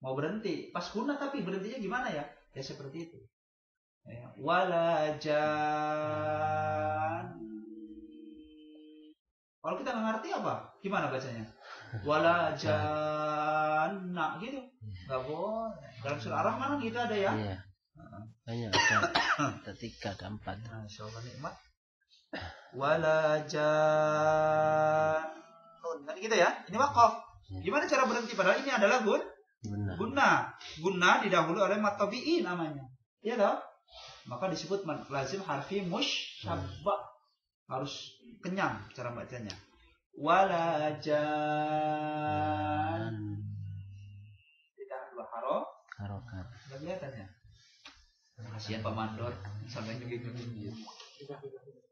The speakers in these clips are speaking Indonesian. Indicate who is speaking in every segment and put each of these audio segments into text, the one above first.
Speaker 1: mau berhenti. Pas guna tapi berhentinya gimana ya? Ya seperti itu. Ya. Walajan. Kalau kita nggak ngerti apa? Gimana bacanya? Walajanna gitu. Nggak boleh. Dalam surah Ar-Rahman gitu ada ya?
Speaker 2: Iya. Banyak ada 3, ada 4.
Speaker 1: Masya Allah nikmat. Walajan. Kan gitu ya? Ini waqaf. Gimana cara berhenti? Padahal ini adalah guna. Guna didahului oleh mad tabi'i namanya. Iya toh? Maka disebut mad lazim harfi musyabba. Harus kenyang cara bacanya. Walajan. Ditahan 2 harokat. Enggak kelihatan ya? Kasihan Pak Mandor sampai nyubit-nyubit.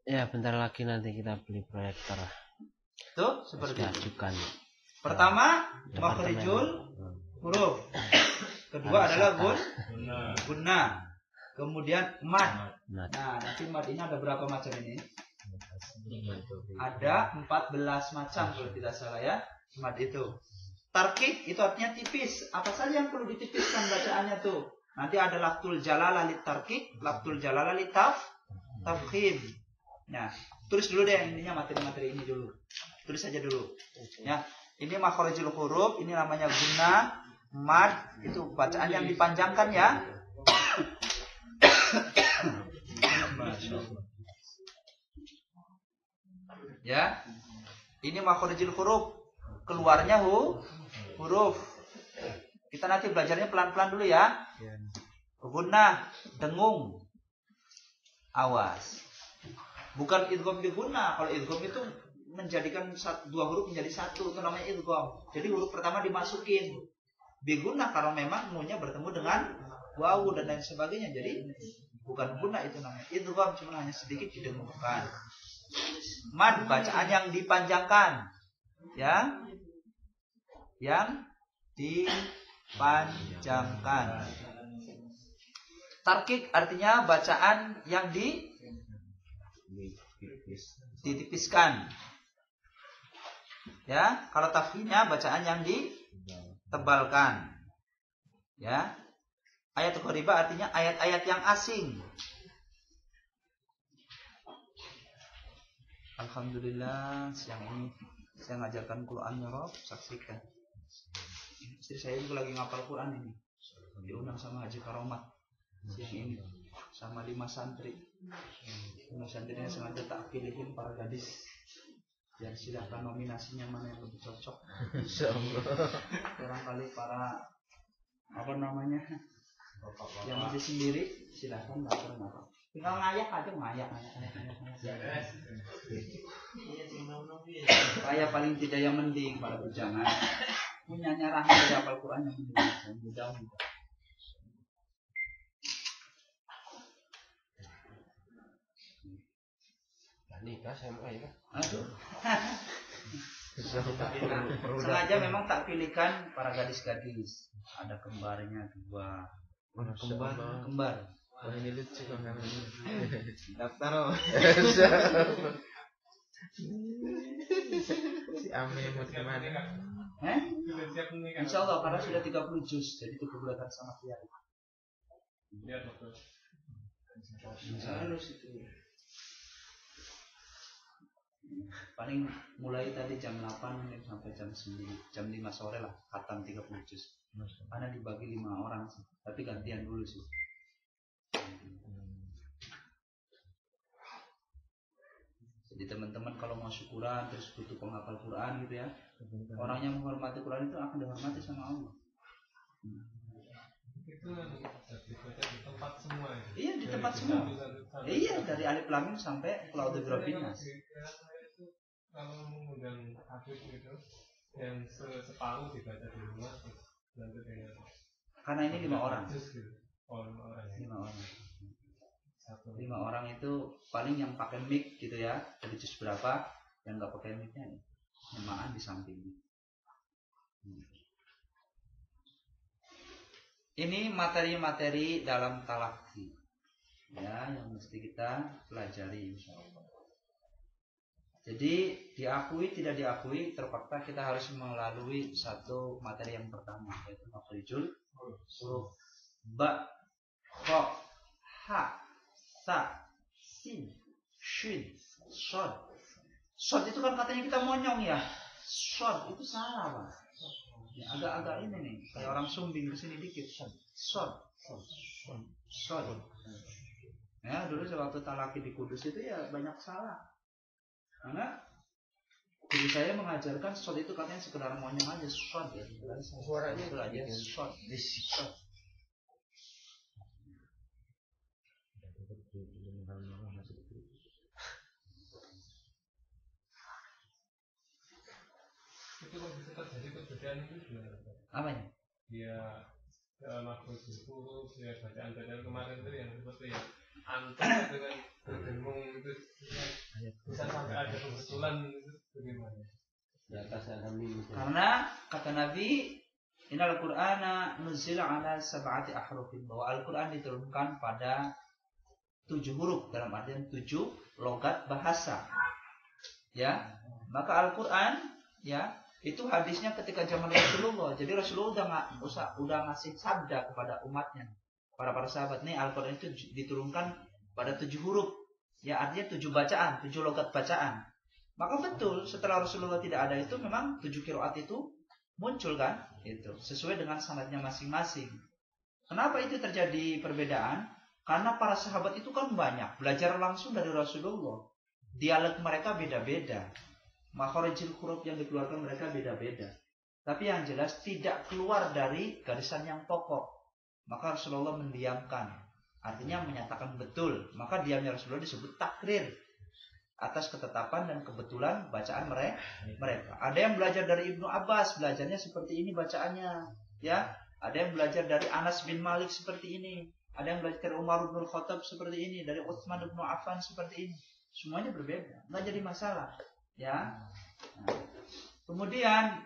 Speaker 2: Ya, bentar lagi nanti kita beli proyektor.
Speaker 1: Tuh, seperti itu.
Speaker 2: Ajukan.
Speaker 1: Pertama, makhrijul huruf. Kedua adalah guna. Kemudian mad. Nah, nanti mad ini ada berapa macam ini? Ada 14 macam kalau tidak salah ya. Mad itu. Tarkib itu artinya tipis. Apa saja yang perlu ditipiskan bacaannya tuh? Nanti ada lafzul jalalah li tarkib, lafzul jalalah li tafkhim. Nah, tulis dulu deh intinya materi-materi ini dulu. Tulis saja dulu. Ya, ini makhrijul huruf, ini namanya guna, mad, itu bacaan yang dipanjangkan ya. Ya. Ini makhrijul huruf, keluarnya huruf. Kita nanti belajarnya pelan-pelan dulu ya. Guna, dengung. Awas. Bukan idgham bi guna. Kalau idgham itu menjadikan 2 huruf menjadi 1, itu namanya idgham. Jadi huruf pertama dimasukin. Bi guna kalau memang nunya bertemu dengan wawu dan lain sebagainya. Jadi bukan guna, itu namanya idgham, cuma hanya sedikit didengungkan. Mad, bacaan yang dipanjangkan. Ya. Yang dipanjangkan. Tarkik artinya bacaan yang ditipiskan. Ya, kalau tafkhimnya bacaan yang ditebalkan. Ya. Ayat gharibah artinya ayat-ayat yang asing. Alhamdulillah siang ini saya ngajarkan Quran ya Rob, saksikan. Istri saya juga lagi ngapal Quran ini. Diundang sama Haji Karomat siang ini sama 5 santri. 5 santrinya sengaja tak pilihin para gadis. Dan silahkan nominasinya mana yang lebih cocok. Insyaallah. Barangkali para apa namanya yang masih sendiri silahkan lapor. Tinggal ngayak aja ngayak. Saya paling tidak yang mending para bujangan. Punyanya rahmat dari hafal Quran yang mudah.
Speaker 2: Nikah SMA ya.
Speaker 1: Aduh. Sengaja memang tak pilihkan para gadis-gadis. Ada kembarnya 2. Kembar.
Speaker 3: Wah, ini lucu kan ini.
Speaker 1: Daftar.
Speaker 3: Si Ame mau kemana?
Speaker 1: Insyaallah karena sudah 30 juz, jadi 3 bulan sama dia. Harus itu. Paling mulai tadi jam 8 sampai jam 9, jam 5 sore lah, khatam 30 juz. Karena dibagi 5 orang sih, tapi gantian dulu sih. Jadi teman-teman kalau mau syukuran terus butuh penghafal Quran gitu ya, orang yang menghormati Quran itu akan dihormati sama Allah.
Speaker 4: Itu di tempat semua ya?
Speaker 1: Iya, di tempat semua. Iya, dari Alif Lam Mim sampai Qul A'udzu Birabbin Nas.
Speaker 4: Kalau mengundang habib gitu yang separuh dibaca di rumah terus nanti dengan
Speaker 1: karena ini 5 orang.
Speaker 4: Orang
Speaker 1: 5 orang. 5 orang itu paling yang pakai mic gitu ya, dari juz berapa, yang nggak pakai mic-nya nyemaan di sampingnya. Ini materi-materi dalam talaqi ya, yang mesti kita pelajari insyaallah. Jadi diakui tidak diakui terpaksa kita harus melalui satu materi yang pertama, yaitu makhrijul huruf ba, qa, ha, sa, sin, shin, shod. Shod itu kan katanya kita monyong ya. Shod itu salah, Pak. Ya, agak-agak ini nih, kayak orang sumbing ke sini dikit. Shod. Ya, dulu waktu talaki di Kudus itu ya banyak salah. Karena guru saya mengajarkan shod itu katanya sekedar monyong aja, shod ya. Suaranya itu aja, shod.
Speaker 4: Itu kalau bisa terjadi perbedaan itu gimana?
Speaker 1: Apanya?
Speaker 4: Dia makhluk huruf, ya bacaan-bacaan kemarin itu yang seperti yang antum itu kan berdengung itu bisa sampai ada kebetulan itu bagaimana?
Speaker 1: Karena kata Nabi, Innal Qur'ana nuzila ala sab'ati ahrufin, bahwa Al-Quran diturunkan pada 7 huruf, dalam artian 7 logat bahasa. Ya, maka Al-Quran ya itu hadisnya ketika zaman Rasulullah. Jadi Rasulullah udah ngasih sabda kepada umatnya, para sahabat. Nih Al-Quran itu diturunkan pada 7 huruf. Ya, artinya 7 bacaan, 7 logat bacaan. Maka betul setelah Rasulullah tidak ada itu memang 7 qiraat itu muncul kan? Itu sesuai dengan sanadnya masing-masing. Kenapa itu terjadi perbedaan? Karena para sahabat itu kan banyak belajar langsung dari Rasulullah. Dialek mereka beda-beda. Makharijul huruf yang dikeluarkan mereka beda-beda. Tapi yang jelas tidak keluar dari garisan yang pokok. Maka Rasulullah mendiamkan. Artinya menyatakan betul. Maka diamnya Rasulullah disebut takrir, atas ketetapan dan kebetulan bacaan mereka. Ada yang belajar dari Ibnu Abbas, belajarnya seperti ini bacaannya, ya. Ada yang belajar dari Anas bin Malik seperti ini. Ada yang belajar dari Umar bin Khattab seperti ini, dari Utsman bin Affan seperti ini. Semuanya berbeda, nggak jadi masalah, ya. Nah, kemudian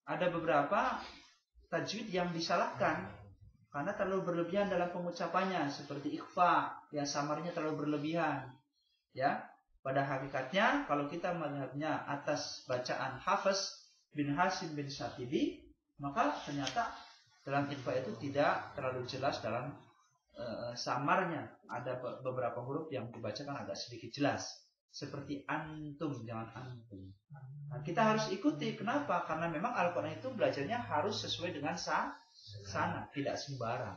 Speaker 1: ada beberapa tajwid yang disalahkan karena terlalu berlebihan dalam pengucapannya, seperti ikhfa, yang samarnya terlalu berlebihan, ya. Pada hakikatnya kalau kita melihatnya atas bacaan Hafiz bin Hasim bin Syatibi, maka ternyata dalam ikhfa itu tidak terlalu jelas dalam samarnya. Ada beberapa huruf yang dibacakan agak sedikit jelas, seperti antum, jangan antum. Nah, kita harus ikuti. Kenapa? Karena memang Al-Quran itu belajarnya harus sesuai dengan sana, tidak sembarang.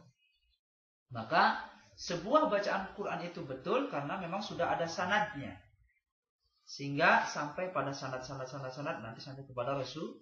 Speaker 1: Maka sebuah bacaan Quran itu betul karena memang sudah ada sanadnya, sehingga sampai pada sanad nanti sampai kepada Rasulullah.